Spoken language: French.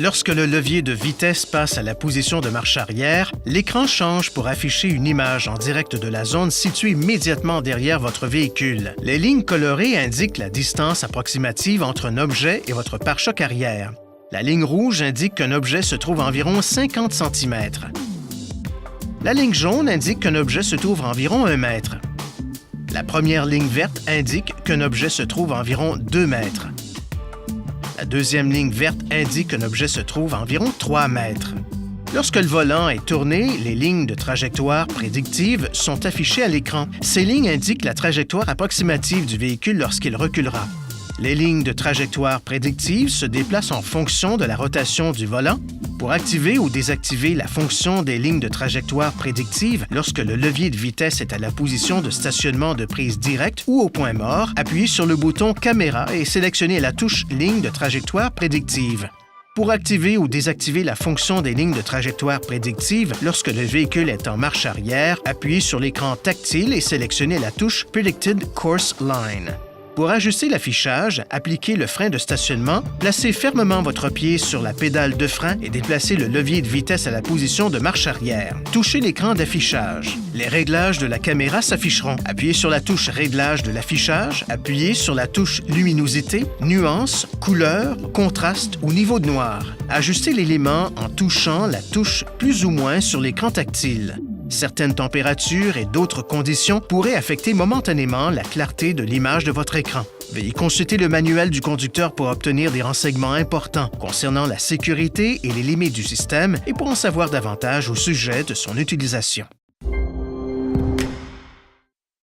Lorsque le levier de vitesse passe à la position de marche arrière, l'écran change pour afficher une image en direct de la zone située immédiatement derrière votre véhicule. Les lignes colorées indiquent la distance approximative entre un objet et votre pare-choc arrière. La ligne rouge indique qu'un objet se trouve à environ 50 cm. La ligne jaune indique qu'un objet se trouve à environ 1 mètre. La première ligne verte indique qu'un objet se trouve à environ 2 mètres. La deuxième ligne verte indique qu'un objet se trouve à environ 3 mètres. Lorsque le volant est tourné, les lignes de trajectoire prédictives sont affichées à l'écran. Ces lignes indiquent la trajectoire approximative du véhicule lorsqu'il reculera. Les lignes de trajectoire prédictives se déplacent en fonction de la rotation du volant. Pour activer ou désactiver la fonction des lignes de trajectoire prédictives, lorsque le levier de vitesse est à la position de stationnement de prise directe ou au point mort, appuyez sur le bouton « Caméra » et sélectionnez la touche « Ligne de trajectoire prédictive ». Pour activer ou désactiver la fonction des lignes de trajectoire prédictive, lorsque le véhicule est en marche arrière, appuyez sur l'écran tactile et sélectionnez la touche « Predicted Course Line ». Pour ajuster l'affichage, appliquez le frein de stationnement, placez fermement votre pied sur la pédale de frein et déplacez le levier de vitesse à la position de marche arrière. Touchez l'écran d'affichage. Les réglages de la caméra s'afficheront. Appuyez sur la touche « Réglage de l'affichage », appuyez sur la touche « Luminosité », « Nuance », « Couleur », « Contraste » ou « Niveau de noir ». Ajustez l'élément en touchant la touche « Plus ou moins » sur l'écran tactile. Certaines températures et d'autres conditions pourraient affecter momentanément la clarté de l'image de votre écran. Veuillez consulter le manuel du conducteur pour obtenir des renseignements importants concernant la sécurité et les limites du système et pour en savoir davantage au sujet de son utilisation.